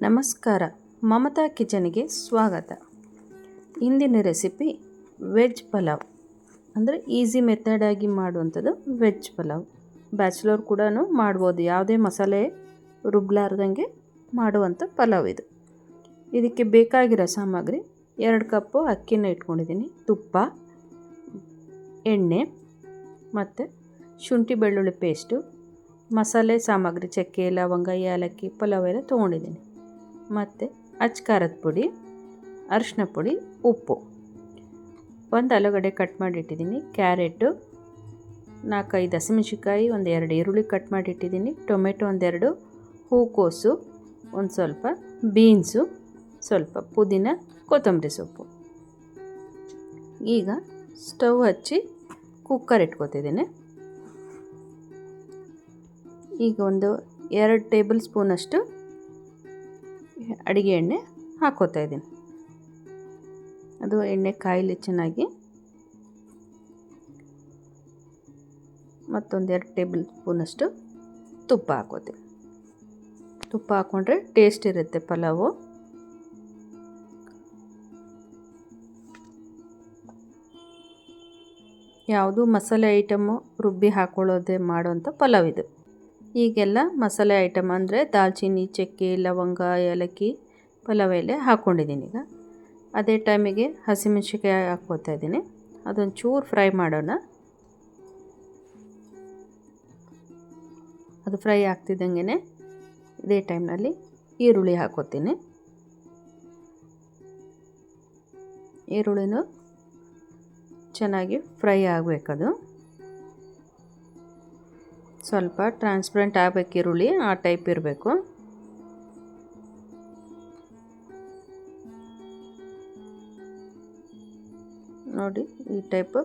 ನಮಸ್ಕಾರ, ಮಮತಾ ಕಿಚನ್ಗೆ ಸ್ವಾಗತ. ಇಂದಿನ ರೆಸಿಪಿ ವೆಜ್ ಪಲಾವ್, ಅಂದರೆ ಈಸಿ ಮೆಥಡಾಗಿ ಮಾಡುವಂಥದ್ದು ವೆಜ್ ಪಲಾವ್. ಬ್ಯಾಚುಲರ್ ಕೂಡ ಮಾಡ್ಬೋದು, ಯಾವುದೇ ಮಸಾಲೆ ರುಬ್ಲಾರ್ದಂಗೆ ಮಾಡುವಂಥ ಪಲಾವ್ ಇದು. ಇದಕ್ಕೆ ಬೇಕಾಗಿರೋ ಸಾಮಗ್ರಿ 2 ಕಪ್ಪು ಅಕ್ಕಿನ ಇಟ್ಕೊಂಡಿದ್ದೀನಿ, ತುಪ್ಪ, ಎಣ್ಣೆ ಮತ್ತು ಶುಂಠಿ ಬೆಳ್ಳುಳ್ಳಿ ಪೇಸ್ಟು, ಮಸಾಲೆ ಸಾಮಗ್ರಿ ಚಕ್ಕೆ ಲವಂಗ ಏಲಕ್ಕಿ ಪಲಾವ್ ಎಲ್ಲ ತೊಗೊಂಡಿದ್ದೀನಿ, ಮತ್ತು ಖಾರದ ಪುಡಿ, ಅರಿಶಿನ ಪುಡಿ, ಉಪ್ಪು. ಒಂದು ಆಲೂಗಡ್ಡೆ ಕಟ್ ಮಾಡಿಟ್ಟಿದ್ದೀನಿ, ಕ್ಯಾರೆಟು, 4-5 ಹಸಿಮೆಣಸಿನ್ಕಾಯಿ, 1-2 ಈರುಳ್ಳಿ ಕಟ್ ಮಾಡಿಟ್ಟಿದ್ದೀನಿ, ಟೊಮೆಟೊ 1-2, ಹೂಕೋಸು ಒಂದು ಸ್ವಲ್ಪ, ಬೀನ್ಸು ಸ್ವಲ್ಪ, ಪುದೀನ, ಕೊತ್ತಂಬರಿ ಸೊಪ್ಪು. ಈಗ ಸ್ಟವ್ ಹಚ್ಚಿ ಕುಕ್ಕರ್ ಇಟ್ಕೊತಿದ್ದೀನಿ. ಈಗ ಒಂದು 2 ಟೇಬಲ್ ಸ್ಪೂನಷ್ಟು ಅಡುಗೆ ಎಣ್ಣೆ ಹಾಕ್ಕೋತಾ ಇದ್ದೀನಿ. ಅದು ಎಣ್ಣೆ ಕಾಯಿಲಿ ಚೆನ್ನಾಗಿ. ಮತ್ತೊಂದು 2 ಟೇಬಲ್ ಸ್ಪೂನಷ್ಟು ತುಪ್ಪ ಹಾಕ್ಕೋತೀನಿ. ತುಪ್ಪ ಹಾಕ್ಕೊಂಡ್ರೆ ಟೇಸ್ಟ್ ಇರುತ್ತೆ ಪಲಾವು. ಯಾವುದು ಮಸಾಲೆ ಐಟಮು ರುಬ್ಬಿ ಹಾಕ್ಕೊಳ್ಳೋದೇ ಮಾಡೋಂಥ ಪಲಾವ್ ಇದು. ಈಗೆಲ್ಲ ಮಸಾಲೆ ಐಟಮ್ ಅಂದರೆ ದಾಲ್ಚಿನ್ನಿ, ಚಕ್ಕೆ, ಲವಂಗ, ಏಲಕ್ಕಿ, ಪಲಾವ್ ಎಲೆ ಹಾಕ್ಕೊಂಡಿದ್ದೀನಿ. ಈಗ ಅದೇ ಟೈಮಿಗೆ ಹಸಿಮೆಣಸಿನ್ಕಾಯಿ ಹಾಕ್ಕೋತಾ ಇದ್ದೀನಿ. ಅದೊಂದು ಚೂರು ಫ್ರೈ ಮಾಡೋಣ. ಅದು ಫ್ರೈ ಆಗ್ತಿದ್ದಂಗೆ ಇದೇ ಟೈಮ್ನಲ್ಲಿ ಈರುಳ್ಳಿ ಹಾಕ್ಕೋತೀನಿ. ಈರುಳ್ಳಿನೂ ಚೆನ್ನಾಗಿ ಫ್ರೈ ಆಗಬೇಕದು. ಸ್ವಲ್ಪ ಟ್ರಾನ್ಸ್ಪರೆಂಟ್ ಆಗಬೇಕು ಈರುಳ್ಳಿ, ಆ ಟೈಪ್ ಇರಬೇಕು. ನೋಡಿ, ಈ ಟೈಪ್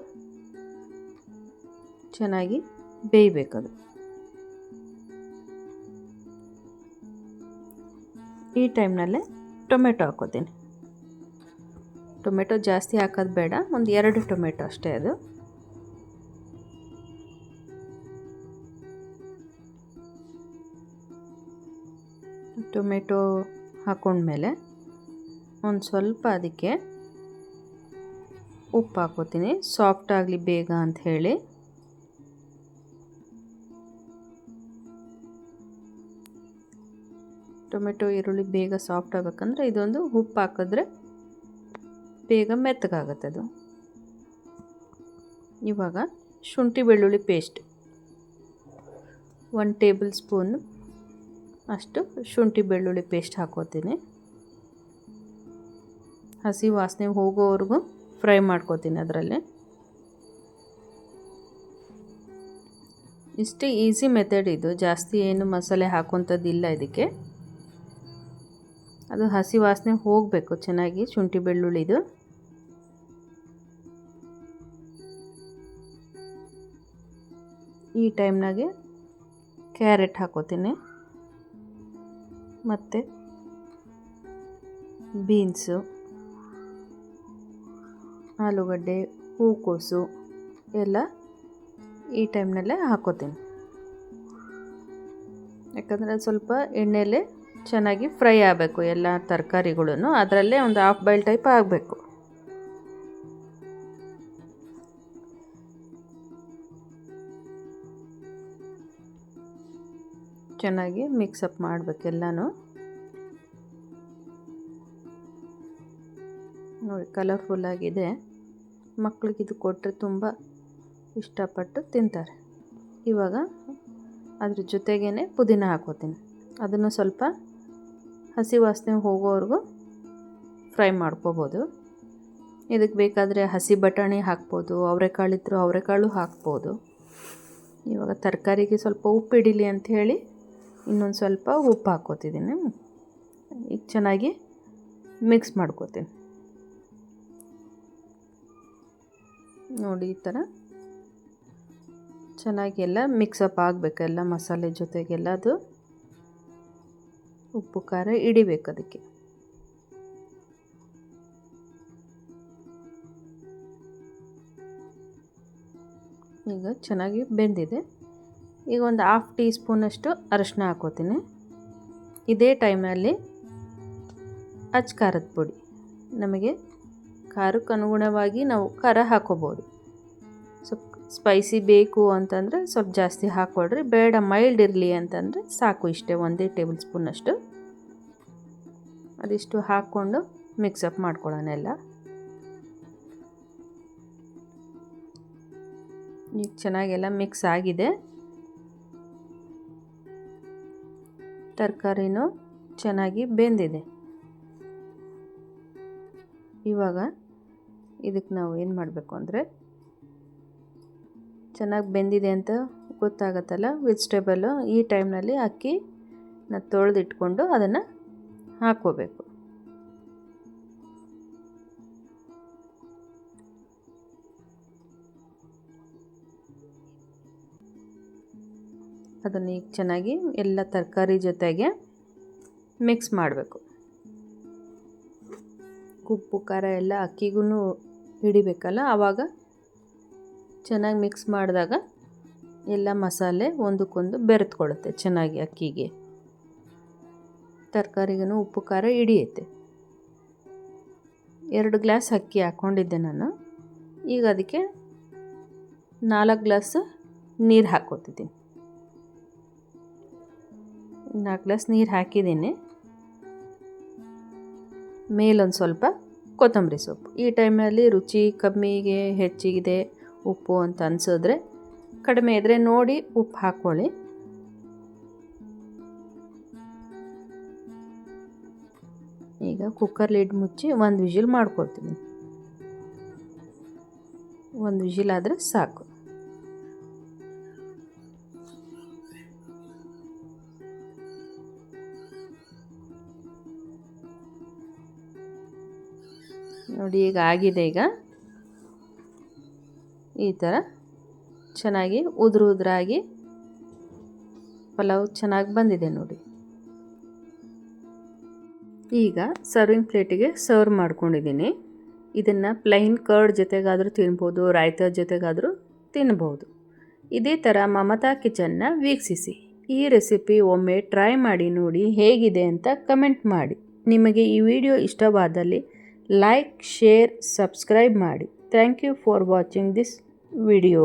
ಚೆನ್ನಾಗಿ ಬೇಯಬೇಕದು. ಈ ಟೈಮ್ನಲ್ಲೇ ಟೊಮೆಟೊ ಹಾಕ್ಕೋತೀನಿ. ಟೊಮೆಟೊ ಜಾಸ್ತಿ ಹಾಕೋದು ಬೇಡ, ಒಂದು 2 ಟೊಮೆಟೊ ಅಷ್ಟೇ. ಅದು ಟೊಮೆಟೊ ಹಾಕ್ಕೊಂಡ್ಮೇಲೆ ಒಂದು ಸ್ವಲ್ಪ ಅದಕ್ಕೆ ಉಪ್ಪು ಹಾಕ್ಕೋತೀನಿ, ಸಾಫ್ಟ್ ಆಗಲಿ ಬೇಗ ಅಂತ ಹೇಳಿ. ಟೊಮೆಟೊ ಈರುಳ್ಳಿ ಬೇಗ ಸಾಫ್ಟ್ ಆಗಬೇಕಂದ್ರೆ ಇದೊಂದು ಉಪ್ಪು ಹಾಕಿದ್ರೆ ಬೇಗ ಮೆತ್ತಗಾಗುತ್ತೆ ಅದು. ಇವಾಗ ಶುಂಠಿ ಬೆಳ್ಳುಳ್ಳಿ ಪೇಸ್ಟ್ 1 ಟೇಬಲ್ ಸ್ಪೂನ್ ಅಷ್ಟು ಶುಂಠಿ ಬೆಳ್ಳುಳ್ಳಿ ಪೇಸ್ಟ್ ಹಾಕ್ಕೋತೀನಿ. ಹಸಿ ವಾಸನೆ ಹೋಗೋವರೆಗೂ ಫ್ರೈ ಮಾಡ್ಕೋತೀನಿ ಅದರಲ್ಲಿ. ಇಷ್ಟು ಈಸಿ ಮೆಥಡ್ ಇದು, ಜಾಸ್ತಿ ಏನು ಮಸಾಲೆ ಹಾಕೋಂಥದ್ದಿಲ್ಲ ಇದಕ್ಕೆ. ಅದು ಹಸಿ ವಾಸನೆ ಹೋಗಬೇಕು ಚೆನ್ನಾಗಿ ಶುಂಠಿ ಬೆಳ್ಳುಳ್ಳಿದು. ಈ ಟೈಮ್ನಾಗೆ ಕ್ಯಾರೆಟ್ ಹಾಕೋತೀನಿ, ಮತ್ತು ಬೀನ್ಸು, ಆಲೂಗಡ್ಡೆ, ಹೂಕೋಸು ಎಲ್ಲ ಈ ಟೈಮ್ನಲ್ಲೇ ಹಾಕೋತೀನಿ. ಯಾಕಂದರೆ ಅದು ಸ್ವಲ್ಪ ಎಣ್ಣೆಯಲ್ಲೇ ಚೆನ್ನಾಗಿ ಫ್ರೈ ಆಗಬೇಕು ಎಲ್ಲ ತರಕಾರಿಗಳೂ, ಅದರಲ್ಲೇ ಒಂದು ಹಾಫ್ ಬಾಯ್ಲ್ ಟೈಪ್ ಆಗಬೇಕು. ಚೆನ್ನಾಗಿ ಮಿಕ್ಸಪ್ ಮಾಡಬೇಕೆಲ್ಲನೂ. ನೋಡಿ, ಕಲರ್ಫುಲ್ಲಾಗಿದೆ. ಮಕ್ಕಳಿಗೆ ಇದು ಕೊಟ್ಟರೆ ತುಂಬ ಇಷ್ಟಪಟ್ಟು ತಿಂತಾರೆ. ಇವಾಗ ಅದ್ರ ಜೊತೆಗೇ ಪುದೀನ ಹಾಕ್ಕೋತೀನಿ. ಅದನ್ನು ಸ್ವಲ್ಪ ಹಸಿ ವಾಸನೆ ಹೋಗೋವರೆಗೂ ಫ್ರೈ ಮಾಡ್ಕೋಬೋದು. ಇದಕ್ಕೆ ಬೇಕಾದರೆ ಹಸಿ ಬಟಾಣಿ ಹಾಕ್ಬೋದು, ಅವರೆಕಾಳಿದ್ರೂ ಅವರೆಕಾಳು ಹಾಕ್ಬೋದು. ಇವಾಗ ತರಕಾರಿಗೆ ಸ್ವಲ್ಪ ಉಪ್ಪು ಹಿಡೀಲಿ ಅಂಥೇಳಿ ಇನ್ನೊಂದು ಸ್ವಲ್ಪ ಉಪ್ಪು ಹಾಕ್ಕೋತಿದ್ದೀನಿ. ಈಗ ಚೆನ್ನಾಗಿ ಮಿಕ್ಸ್ ಮಾಡ್ಕೋತೀನಿ. ನೋಡಿ, ಈ ಥರ ಚೆನ್ನಾಗಿ ಎಲ್ಲ ಮಿಕ್ಸಪ್ ಆಗಬೇಕೆಲ್ಲ ಮಸಾಲೆ ಜೊತೆಗೆಲ್ಲ. ಅದು ಉಪ್ಪು ಖಾರ ಹಿಡಿಬೇಕು ಅದಕ್ಕೆ. ಈಗ ಚೆನ್ನಾಗಿ ಬೆಂದಿದೆ. ಈಗ ಒಂದು 1/2 ಟೀ ಸ್ಪೂನಷ್ಟು ಅರಿಶಿನ ಹಾಕ್ಕೋತೀನಿ. ಇದೇ ಟೈಮಲ್ಲಿ ಅಚ್ಚ ಖಾರದ ಪುಡಿ. ನಮಗೆ ಖಾರಕ್ಕೆ ಅನುಗುಣವಾಗಿ ನಾವು ಖಾರ ಹಾಕೋಬೋದು. ಸ್ವಲ್ಪ ಸ್ಪೈಸಿ ಬೇಕು ಅಂತಂದರೆ ಸ್ವಲ್ಪ ಜಾಸ್ತಿ ಹಾಕ್ಕೊಳ್ರಿ, ಬೇಡ ಮೈಲ್ಡ್ ಇರಲಿ ಅಂತಂದರೆ ಸಾಕು, ಇಷ್ಟೇ 1 ಟೇಬಲ್ ಸ್ಪೂನಷ್ಟು. ಅದಿಷ್ಟು ಹಾಕ್ಕೊಂಡು ಮಿಕ್ಸಪ್ ಮಾಡ್ಕೊಳ್ಳೋಣ ಎಲ್ಲ. ಈಗ ಚೆನ್ನಾಗೆಲ್ಲ ಮಿಕ್ಸ್ ಆಗಿದೆ. ತರಕಾರಿನೂ ಚೆನ್ನಾಗಿ ಬೆಂದಿದೆ. ಇವಾಗ ಇದಕ್ಕೆ ನಾವು ಏನು ಮಾಡಬೇಕು ಅಂದರೆ, ಚೆನ್ನಾಗಿ ಬೆಂದಿದೆ ಅಂತ ಗೊತ್ತಾಗತ್ತಲ್ಲ ವೆಜಿಟೇಬಲು, ಈ ಟೈಮ್ನಲ್ಲಿ ಅಕ್ಕಿನ ತೊಳೆದಿಟ್ಕೊಂಡು ಅದನ್ನು ಹಾಕ್ಕೋಬೇಕು. ಅದನ್ನು ಈಗ ಚೆನ್ನಾಗಿ ಎಲ್ಲ ತರಕಾರಿ ಜೊತೆಗೆ ಮಿಕ್ಸ್ ಮಾಡಬೇಕು. ಉಪ್ಪು ಖಾರ ಎಲ್ಲ ಅಕ್ಕಿಗೂ ಹಿಡಿಬೇಕಲ್ಲ, ಆವಾಗ ಚೆನ್ನಾಗಿ ಮಿಕ್ಸ್ ಮಾಡಿದಾಗ ಎಲ್ಲ ಮಸಾಲೆ ಒಂದಕ್ಕೊಂದು ಬೆರೆತ್ಕೊಳ್ಳುತ್ತೆ ಚೆನ್ನಾಗಿ ಅಕ್ಕಿಗೆ, ತರಕಾರಿಗೂ ಉಪ್ಪು ಖಾರ ಹಿಡಿಯುತ್ತೆ. 2 ಗ್ಲಾಸ್ ಅಕ್ಕಿ ಹಾಕ್ಕೊಂಡಿದ್ದೆ ನಾನು. ಈಗ ಅದಕ್ಕೆ 4 ಗ್ಲಾಸ್ ನೀರು ಹಾಕ್ಕೊತಿದ್ದೀನಿ. 4 ಗ್ಲಾಸ್ ನೀರು ಹಾಕಿದ್ದೀನಿ. ಮೇಲೊಂದು ಸ್ವಲ್ಪ ಕೊತ್ತಂಬರಿ ಸೊಪ್ಪು. ಈ ಟೈಮಲ್ಲಿ ರುಚಿ ಕಮ್ಮಿಗೆ ಹೆಚ್ಚಿಗಿದೆ ಉಪ್ಪು ಅಂತ ಅನಿಸಿದ್ರೆ, ಕಡಿಮೆ ಇದ್ದರೆ ನೋಡಿ ಉಪ್ಪು ಹಾಕ್ಕೊಳ್ಳಿ. ಈಗ ಕುಕ್ಕರ್ ಲಿಡ್ ಮುಚ್ಚಿ 1 ವಿಜಿಲ್ ಮಾಡ್ಕೊಳ್ತೀನಿ. 1 ವಿಜಿಲ್ ಆದರೆ ಸಾಕು. ನೋಡಿ ಈಗ ಆಗಿದೆ. ಈಗ ಈ ಥರ ಚೆನ್ನಾಗಿ ಉದುರಾಗಿ ಪಲಾವ್ ಚೆನ್ನಾಗಿ ಬಂದಿದೆ ನೋಡಿ. ಈಗ ಸರ್ವಿಂಗ್ ಪ್ಲೇಟಿಗೆ ಸರ್ವ್ ಮಾಡ್ಕೊಂಡಿದ್ದೀನಿ. ಇದನ್ನು ಪ್ಲೈನ್ ಕರ್ಡ್ ಜೊತೆಗಾದರೂ ತಿನ್ಬೋದು, ರಾಯ್ತದ ಜೊತೆಗಾದರೂ ತಿನ್ಬೋದು. ಇದೇ ಥರ ಮಮತಾ ಕಿಚನ್ನ ವೀಕ್ಷಿಸಿ. ಈ ರೆಸಿಪಿ ಒಮ್ಮೆ ಟ್ರೈ ಮಾಡಿ ನೋಡಿ ಹೇಗಿದೆ ಅಂತ ಕಮೆಂಟ್ ಮಾಡಿ. ನಿಮಗೆ ಈ ವಿಡಿಯೋ ಇಷ್ಟವಾದಲ್ಲಿ ಲೈಕ್, ಶೇರ್, ಸಬ್ಸ್ಕ್ರೈಬ್ ಮಾಡಿ. Thank you for watching this video.